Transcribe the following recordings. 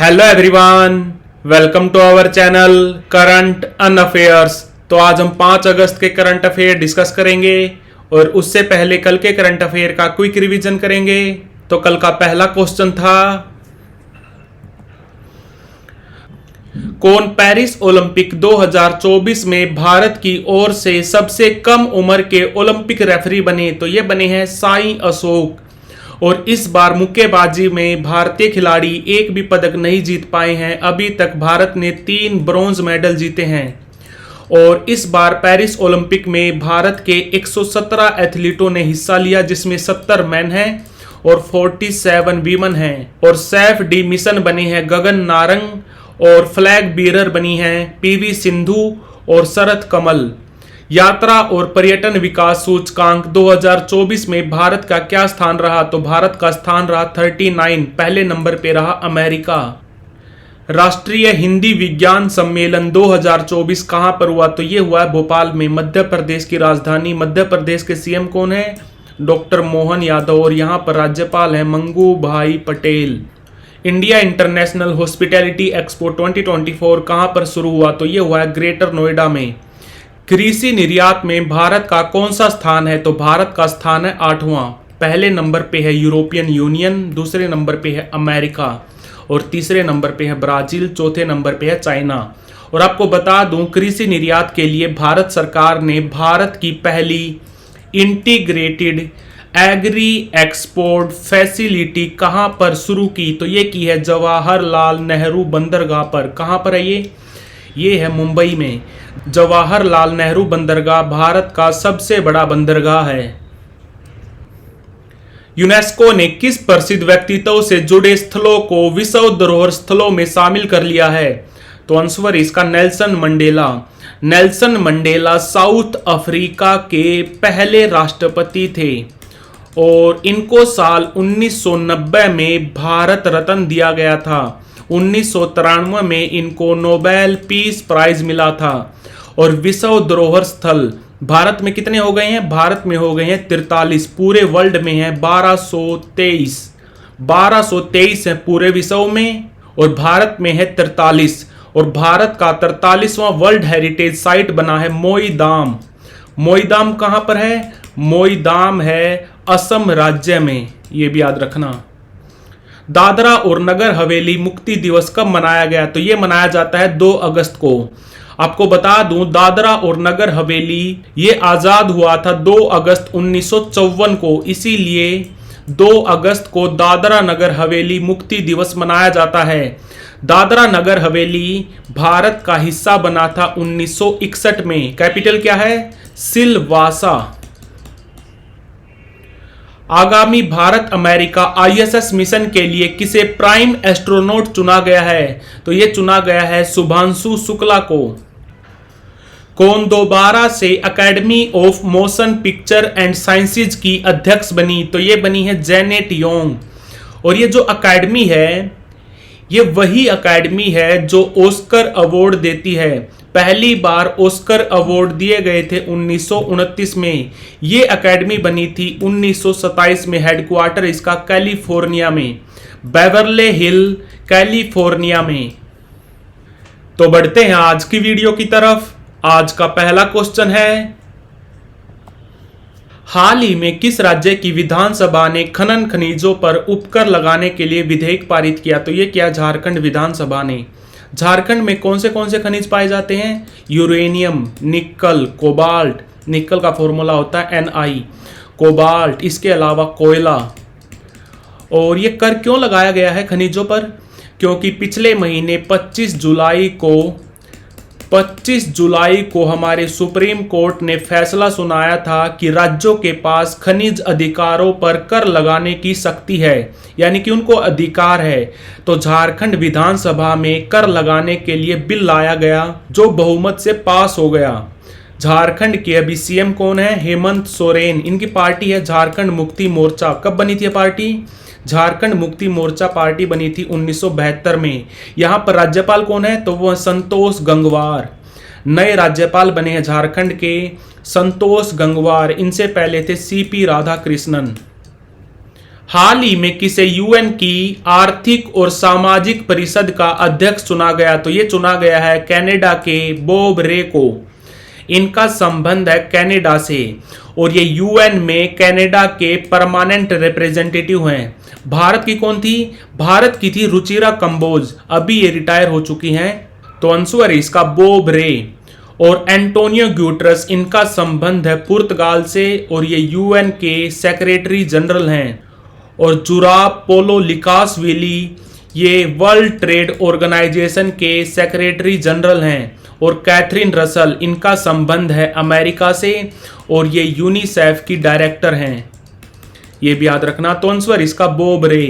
Hello everyone, welcome to our channel current on affairs. तो आज हम 5 अगस्त के करंट अफेयर डिस्कस करेंगे और उससे पहले कल के करंट अफेयर का क्विक रिवीजन करेंगे। तो कल का पहला क्वेश्चन था, कौन पेरिस ओलंपिक 2024 में भारत की ओर से सबसे कम उम्र के ओलंपिक रेफरी बने? तो ये बने हैं साई अशोक। और इस बार मुक्केबाजी में भारतीय खिलाड़ी एक भी पदक नहीं जीत पाए हैं। अभी तक भारत ने 3 ब्रॉन्ज मेडल जीते हैं। और इस बार पेरिस ओलंपिक में भारत के 117 एथलीटों ने हिस्सा लिया, जिसमें 70 मैन हैं और 47 वीमन हैं। और सेफ डी मिशन बने हैं गगन नारंग और फ्लैग बीरर बनी हैं पीवी सिंधु और शरत कमल। यात्रा और पर्यटन विकास सूचकांक 2024 में भारत का क्या स्थान रहा? तो भारत का स्थान रहा 39, पहले नंबर पे रहा अमेरिका। राष्ट्रीय हिंदी विज्ञान सम्मेलन 2024 कहां पर हुआ? तो ये हुआ है भोपाल में, मध्य प्रदेश की राजधानी। मध्य प्रदेश के सीएम कौन है? डॉक्टर मोहन यादव। और यहां पर राज्यपाल है मंगू भाई Patel. India international hospitality expo 2024 कहां पर शुरू हुआ? तो ये हुआ है ग्रेटर नोएडा में। कृषि निर्यात में भारत का कौन सा स्थान है? तो भारत का स्थान है 8वां। पहले नंबर पे है यूरोपियन यूनियन, दूसरे नंबर पे है अमेरिका और तीसरे नंबर पे है ब्राजील, चौथे नंबर पे है चाइना। और आपको बता दूं, कृषि निर्यात के लिए भारत सरकार ने भारत की पहली इंटीग्रेटेड एग्री एक्सपोर्ट फैसिलिटी कहां पर शुरू की? तो ये की है जवाहरलाल नेहरू बंदरगाह पर। कहां पर है ये है मुंबई में। जवाहरलाल नेहरू बंदरगाह भारत का सबसे बड़ा बंदरगाह है। यूनेस्को ने किस प्रसिद्ध व्यक्तित्व से जुड़े स्थलों को विश्व धरोहर स्थलों में शामिल कर लिया है? तो आंसर इसका Nelson Mandela. Nelson Mandela south Africa के पहले राष्ट्रपति थे और इनको साल 1990 में भारत रत्न दिया गया था। 1993 में इनको नोबेल पीस प्राइज मिला था। और विश्व धरोहर स्थल भारत में कितने हो गए हैं? भारत में हो गए हैं 43। पूरे वर्ल्ड में है 1223 है पूरे विश्व में और भारत में है 43। और भारत का 43वां वर्ल्ड हेरिटेज साइट बना है मोईदाम। मोईदाम कहां पर है? मोईदाम है असम राज्य में, यह भी याद रखना। दादरा और नगर हवेली मुक्ति दिवस कब मनाया गया? तो यह मनाया जाता है 2 अगस्त को। आपको बता दूं, दादरा और नगर हवेली ये आजाद हुआ था 2 अगस्त 1954 को, इसीलिए 2 अगस्त को दादरा नगर हवेली मुक्ति दिवस मनाया जाता है। दादरा नगर हवेली भारत का हिस्सा बना था 1961 में। कैपिटल क्या है? सिलवासा। आगामी भारत अमेरिका आईएसएस मिशन के लिए किसे प्राइम एस्ट्रोनॉट चुना गया है? तो यह चुना गया है शुभांशु शुक्ला को। कौन दोबारा से academy of motion picture and sciences की अध्यक्ष बनी? तो यह बनी है जेनेट योंग। और ये जो एकेडमी है, ये वही एकेडमी है जो ऑस्कर अवार्ड देती है। पहली बार ऑस्कर अवार्ड दिए गए थे 1929 में। ये एकेडमी बनी थी 1927 में। हेडक्वार्टर इसका कैलिफोर्निया में, बेवर्ले हिल कैलिफोर्निया में। तो बढ़ते हैं आज की वीडियो की तरफ। आज का पहला क्वेश्चन है, हाल ही में किस राज्य की विधानसभा ने खनन खनिजों पर उपकर लगाने के लिए विधेयक पारित किया? तो यह किया झारखंड विधानसभा ने। झारखंड में कौन से खनिज पाए जाते हैं? यूरेनियम, निकल, कोबाल्ट। निकल का फॉर्मूला होता है Na। कोबाल्ट, इसके अलावा कोयला। और ये कर क्यों लगाया गया है खनिजों पर? क्योंकि पिछले महीने 25 जुलाई को हमारे सुप्रीम कोर्ट ने फैसला सुनाया था कि राज्यों के पास खनिज अधिकारों पर कर लगाने की शक्ति है, यानी कि उनको अधिकार है। तो झारखंड विधानसभा में कर लगाने के लिए बिल लाया गया जो बहुमत से पास हो गया। झारखंड के अभी सीएम कौन है? हेमंत सोरेन। इनकी पार्टी है झारखंड मुक्ति मोर्चा। कब बनी थी पार्टी? झारखंड मुक्ति मोर्चा पार्टी बनी थी 1972 में। यहां पर राज्यपाल कौन है? तो वह संतोष गंगवार। नए राज्यपाल बने हैं झारखंड के संतोष गंगवार। इनसे पहले थे सीपी राधाकृष्णन। हाल ही में किसे यूएन की आर्थिक और सामाजिक परिषद का अध्यक्ष चुना गया? तो ये चुना गया है कनाडा के बॉब रे को। इनका संबंध है कनाडा से और ये यूएन में कनाडा के परमानेंट रिप्रेजेंटेटिव हैं। भारत की कौन थी? भारत की थी रुचिरा कंबोज, अभी ये रिटायर हो चुकी हैं। तो आंसर इसका बॉब रे। और एंटोनियो ग्यूटरस, इनका संबंध है पुर्तगाल से और ये यूएन के सेक्रेटरी जनरल हैं। और जुराब पोलो लिकासविली, ये वर्ल्ड ट्रेड ऑर्गेनाइजेशन के सेक्रेटरी जनरल हैं। और कैथरीन रसल, इनका संबंध है अमेरिका से और ये यूनिसेफ की डायरेक्टर हैं। ये भी याद रखना। तो आंसर इसका बॉब रे।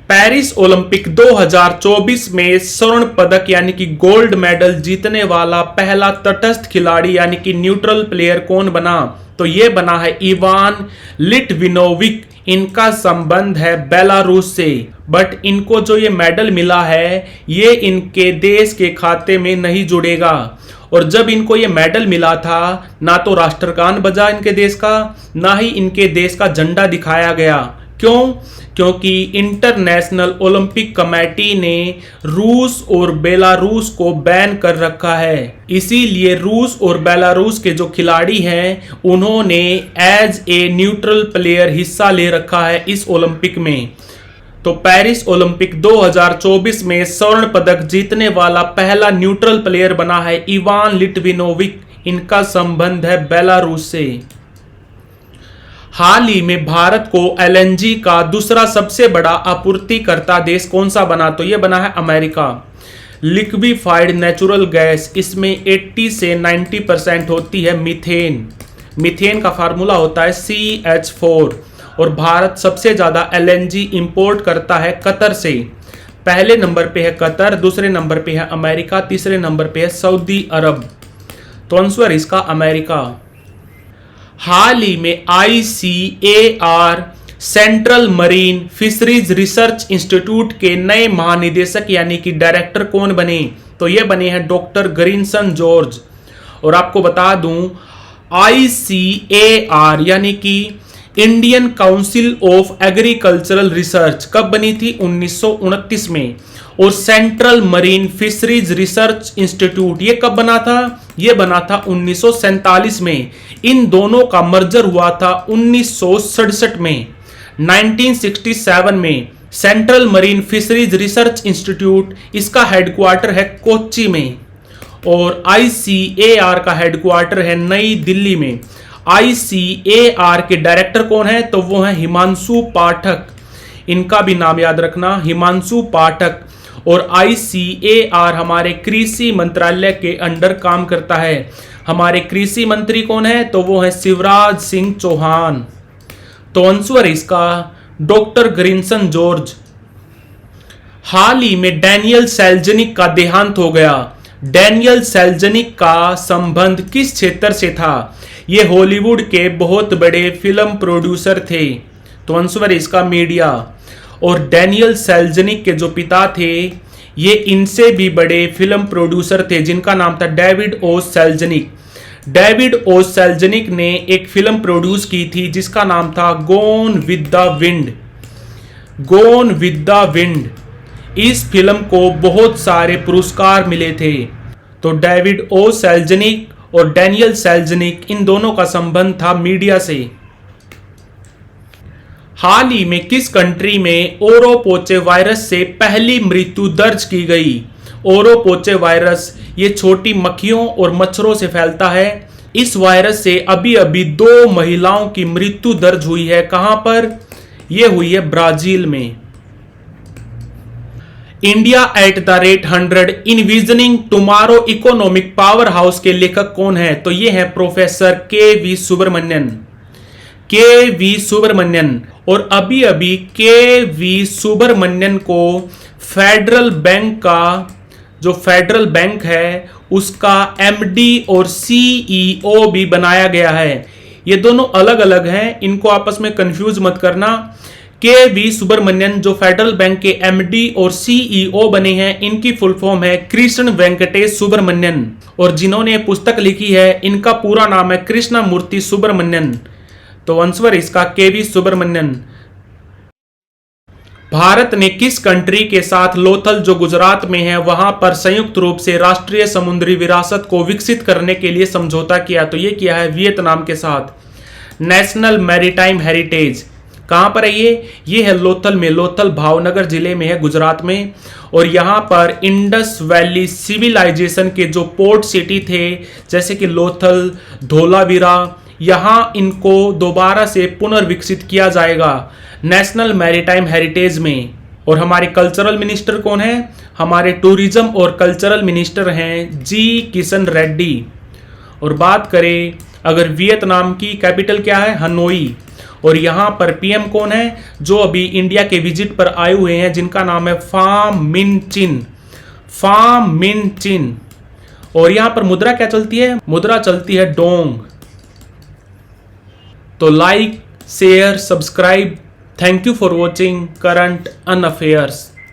पेरिस ओलंपिक 2024 में स्वर्ण पदक यानी कि गोल्ड मेडल जीतने वाला पहला तटस्थ खिलाड़ी यानी कि न्यूट्रल प्लेयर कौन बना? तो ये बना है इवान लिटविनोविक। इनका संबंध है बेलारूस से, बट इनको जो ये मेडल मिला है ये इनके देश के खाते में नहीं जुड़ेगा। और जब इनको ये मेडल मिला था ना तो राष्ट्रगान बजा इनके देश का, ना ही इनके देश का झंडा दिखाया गया। क्यों? क्योंकि इंटरनेशनल ओलंपिक कमेटी ने रूस और बेलारूस को बैन कर रखा है। इसीलिए रूस और बेलारूस के जो खिलाड़ी हैं उन्होंने एज ए न्यूट्रल प्लेयर हिस्सा ले रखा है इस ओलंपिक में। तो पेरिस ओलंपिक 2024 में स्वर्ण पदक जीतने वाला पहला न्यूट्रल प्लेयर बना है इवान लिटविनोविक। इनका संबंध है बेलारूस से। हाल ही में भारत को एलएनजी का दूसरा सबसे बड़ा आपूर्तिकर्ता देश कौन सा बना? तो यह बना है अमेरिका। लिक्विफाइड नेचुरल गैस, इसमें 80 से 90% होती है मीथेन। मीथेन का फार्मूला होता है CH4। और भारत सबसे ज्यादा एलएनजी इंपोर्ट करता है कतर से। पहले नंबर पे है कतर, दूसरे नंबर पे है अमेरिका, तीसरे नंबर पे है सऊदी अरब। तो आंसर इसका अमेरिका। हाल ही में ICAR central marine fisheries research institute के नए महानिदेशक यानी कि डायरेक्टर कौन बने? तो ये बने हैं डॉक्टर ग्रिनसन जॉर्ज। और आपको बता दूं ICAR यानी कि Indian council of agricultural research कब बनी थी? 1929 में। और central marine fisheries research institute ये कब बना था? ये बना था 1947 में। इन दोनों का मर्जर हुआ था 1967 में। 1967 में central marine fisheries research institute, इसका हेडक्वार्टर है कोच्चि में। और ICAR का हेडक्वार्टर है नई दिल्ली में। ICAR के डायरेक्टर कौन है? तो वो है हिमांशु पाठक। इनका भी नाम याद रखना, हिमांशु पाठक। और ICAR हमारे कृषि मंत्रालय के अंडर काम करता है। हमारे कृषि मंत्री कौन है? तो वो है शिवराज सिंह चौहान। तो आंसर इसका डॉक्टर ग्रिनसन जॉर्ज। हाल ही में डैनियल सेल्जनिक का देहांत हो गया। डैनियल सेल्जनिक का संबंध किस क्षेत्र से था? ये हॉलीवुड के बहुत बड़े फिल्म प्रोड्यूसर थे। तो आंसर इसका मीडिया। और डैनियल सेल्जनिक के जो पिता थे ये इनसे भी बड़े फिल्म प्रोड्यूसर थे जिनका नाम था डेविड ओ सेल्जनिक। डेविड ओ सेल्जनिक ने एक फिल्म प्रोड्यूस की थी जिसका नाम था Gone with the Wind. Gone with the Wind. इस फिल्म को बहुत सारे पुरस्कार मिले थे। तो डेविड ओ सेल्जनिक और डैनियल सेल्जनिक, इन दोनों का संबंध था मीडिया से। हाल ही में किस कंट्री में ओरोपोचे वायरस से पहली मृत्यु दर्ज की गई? ओरोपोचे वायरस ये छोटी मक्खियों और मच्छरों से फैलता है। इस वायरस से अभी अभी 2 महिलाओं की मृत्यु दर्ज हुई है। कहां पर? यह हुई है ब्राजील में। India @100 envisioning tomorrow economic power house के लेखक कौन है? तो ये है professor K V. Subramanian. K V. Subramanian. और अभी अभी के.वी. सुब्रमण्यन को फेडरल बैंक का जो फेडरल बैंक है उसका MD और CEO भी बनाया गया है। ये दोनों अलग अलग हैं, इनको आपस में कंफ्यूज मत करना। के.वी. सुब्रमण्यन जो फेडरल बैंक के MD और CEO बने हैं, इनकी फुल फॉर्म है कृष्ण वेंकटेश सुब्रमण्यन। और जिन्होंने पुस्तक लिखी है इनका पूरा नाम है कृष्णमूर्ति सुब्रमण्यन। तो आंसर इसका के.वी. सुब्रमण्यन। भारत ने किस कंट्री के साथ लोथल जो गुजरात में है वहां पर संयुक्त रूप से राष्ट्रीय समुद्री विरासत को विकसित करने के लिए समझौता किया? तो ये किया है वियतनाम के साथ। नेशनल मैरीटाइम हेरिटेज कहां पर है ये है लोथल में। लोथल भावनगर जिले में है, गुजरात में। और यहां पर इंडस वैली सिविलाइजेशन के जो पोर्ट सिटी थे जैसे कि लोथल, धोलावीरा, यहां इनको दोबारा से पुनर्विकसित किया जाएगा नेशनल मैरीटाइम हेरिटेज में। और हमारे कल्चरल मिनिस्टर कौन है? हमारे टूरिज्म और कल्चरल मिनिस्टर हैं जी किशन रेड्डी। और बात करें अगर वियतनाम की कैपिटल क्या है? हनोई। और यहां पर पीएम कौन है? जो अभी इंडिया के विजिट पर आए हुए हैं, जिनका नाम है फाम मिन चिन। फाम मिन चिन। और यहां पर मुद्रा क्या चलती है? मुद्रा चलती है डोंग। तो like, share, subscribe. Thank you for watching current on affairs.